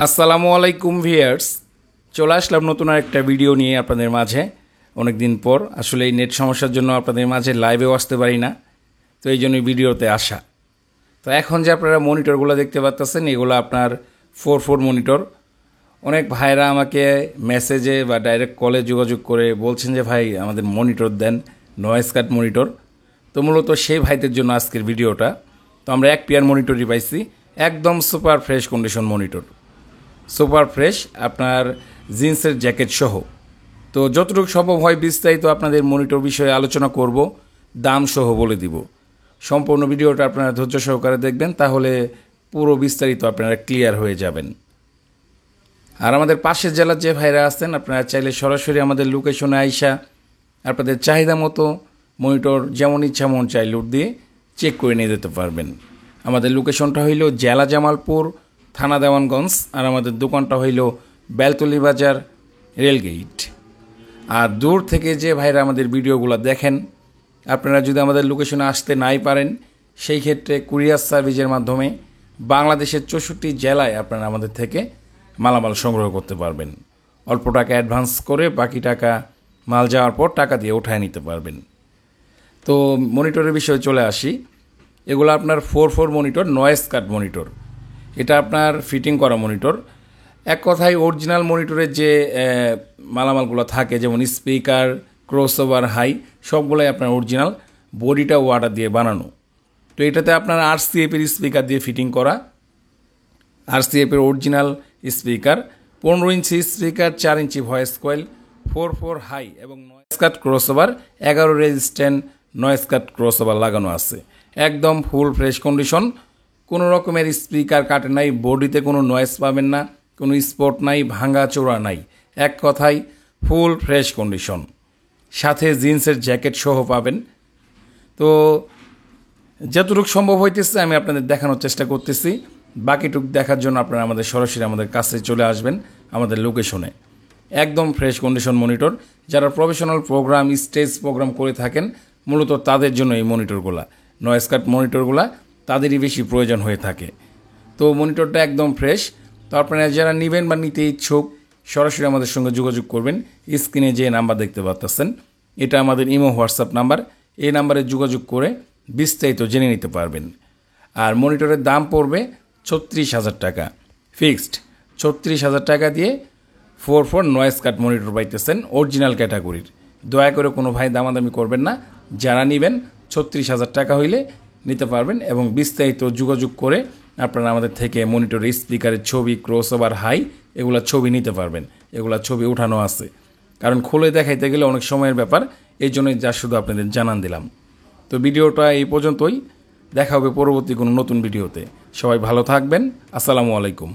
আসসালামু আলাইকুম ভিউয়ার্স, চলে আসলাম নতুন আরেকটা ভিডিও নিয়ে আপনাদের মাঝে। অনেক দিন পর আসলে এই নেট সমস্যার জন্য আপনাদের মাঝে লাইভেও আসতে পারি না, তো এই জন্যই ভিডিওতে আসা। তো এখন যে আপনারা মনিটরগুলো দেখতে পাচ্ছেন, এগুলো আপনার 4-4 মনিটর। অনেক ভাইরা আমাকে মেসেজে বা ডাইরেক্ট কলে যোগাযোগ করে বলছেন যে ভাই আমাদের মনিটর দেন, নয়েজ কাট মনিটর। তো মূলত সেই ভাইদের জন্য আজকের ভিডিওটা। তো আমরা এক পেয়ার মনিটরই পাইছি, একদম super fresh condition monitor, super fresh, আপনার জিন্সের জ্যাকেট সহ। তো যতটুকু সম্ভব হয় বিস্তারিত আপনাদের মনিটর বিষয়ে আলোচনা করব, দাম সহ বলে দিব। সম্পূর্ণ ভিডিওটা আপনারা ধৈর্য সহকারে দেখবেন, তাহলে পুরো বিস্তারিত আপনারা ক্লিয়ার হয়ে যাবেন। আর আমাদের পাশের জেলার যে ভাইরা আছেন, আপনারা চাইলে সরাসরি আমাদের লোকেশনে আইসা আপনাদের চাহিদা মতো মনিটর যেমন ইচ্ছা মন চাই লুট দিয়ে চেক করে নিয়ে যেতে পারবেন। আমাদের লোকেশনটা হইল জেলা জামালপুর, থানা দেওয়ানগঞ্জ, আর আমাদের দোকানটা হইল বেলতলি বাজার, রেলগেট। আর দূর থেকে যে ভাইরা আমাদের ভিডিওগুলো দেখেন, আপনারা যদি আমাদের লোকেশনে আসতে নাই পারেন, সেই ক্ষেত্রে কুরিয়ার সার্ভিসের মাধ্যমে বাংলাদেশের 64 জেলায় আপনারা আমাদের থেকে মালামাল সংগ্রহ করতে পারবেন। অল্প টাকা অ্যাডভান্স করে বাকি টাকা মাল যাওয়ার পর টাকা দিয়ে উঠায় নিতে পারবেন। তো মনিটরের বিষয়ে চলে আসি। এগুলো আপনার 4-4 মনিটর, নয়েজ কাট মনিটর। এটা আপনার ফিটিং করা মনিটর। এক কথায় অরিজিনাল মনিটরের যে মালামালগুলো থাকে, যেমন স্পিকার, ক্রসওভার, হাই, সবগুলোই আপনার অরিজিনাল, বডিটা ওয়াটার দিয়ে বানানো। তো এটাতে আপনার আরসিএফের স্পিকার দিয়ে ফিটিং করা, আরসিএফের original speaker, 15 inch speaker, 4 inch voice coil, 4-4 high এবং নয়েজ কাট ক্রসওভার, 11 রেজিস্ট্যান্ট নয়েজ কাট ক্রসওভার লাগানো আছে। একদম ফুল ফ্রেশ কন্ডিশন, কোনো রকমের স্পিকার কাটে নাই, বডিতে কোনো নয়েজ পাবেন না, কোনো স্পট নাই, ভাঙা চোরা নাই। এক কথায় ফুল ফ্রেশ কন্ডিশন, সাথে জিন্সের জ্যাকেট সহ পাবেন। তো যতটুকু সম্ভব হইতেছে আমি আপনাদের দেখানোর চেষ্টা করতেছি। বাকিটুকু দেখার জন্য আপনারা আমাদের সরাসরি আমাদের কাছে চলে আসবেন আমাদের লোকেশনে। একদম ফ্রেশ কন্ডিশন মনিটর। যারা প্রফেশনাল প্রোগ্রাম, স্টেজ প্রোগ্রাম করে থাকেন, মূলত তাদের জন্য এই মনিটরগুলা, নয়েজ কাট মনিটরগুলা তাদেরই বেশি প্রয়োজন হয়ে থাকে। তো মনিটরটা একদম ফ্রেশ। তো আপনারা যারা নেবেন বা নিতে ইচ্ছুক, সরাসরি আমাদের সঙ্গে যোগাযোগ করবেন। স্ক্রিনে যে নাম্বার দেখতে পাচ্ছেন, এটা আমাদের ইমো হোয়াটসঅ্যাপ নাম্বার। এই নাম্বারে যোগাযোগ করে বিস্তারিত জেনে নিতে পারবেন। আর মনিটরের দাম পড়বে 36,000 টাকা ফিক্সড। 36,000 টাকা দিয়ে 4-4 নয়েজ কাট মনিটর পাইতেছেন অরিজিনাল ক্যাটাগরির। দয়া করে কোনো ভাই দামাদামি করবেন না। যারা নেবেন 36,000 টাকা হইলে নিতে পারবেন, এবং বিস্তারিত যোগাযোগ করে আপনারা আমাদের থেকে মনিটরের স্পিকারের ছবি, ক্রসওভার, হাই, এগুলা ছবি নিতে পারবেন। এগুলা ছবি উঠানো আছে, কারণ খুলে দেখাইতে গেলে অনেক সময়ের ব্যাপার, এই জন্যই যা শুধু আপনাদের জানান দিলাম। তো ভিডিওটা এই পর্যন্তই, দেখা হবে পরবর্তী কোনো নতুন ভিডিওতে। সবাই ভালো থাকবেন। আসসালামু আলাইকুম।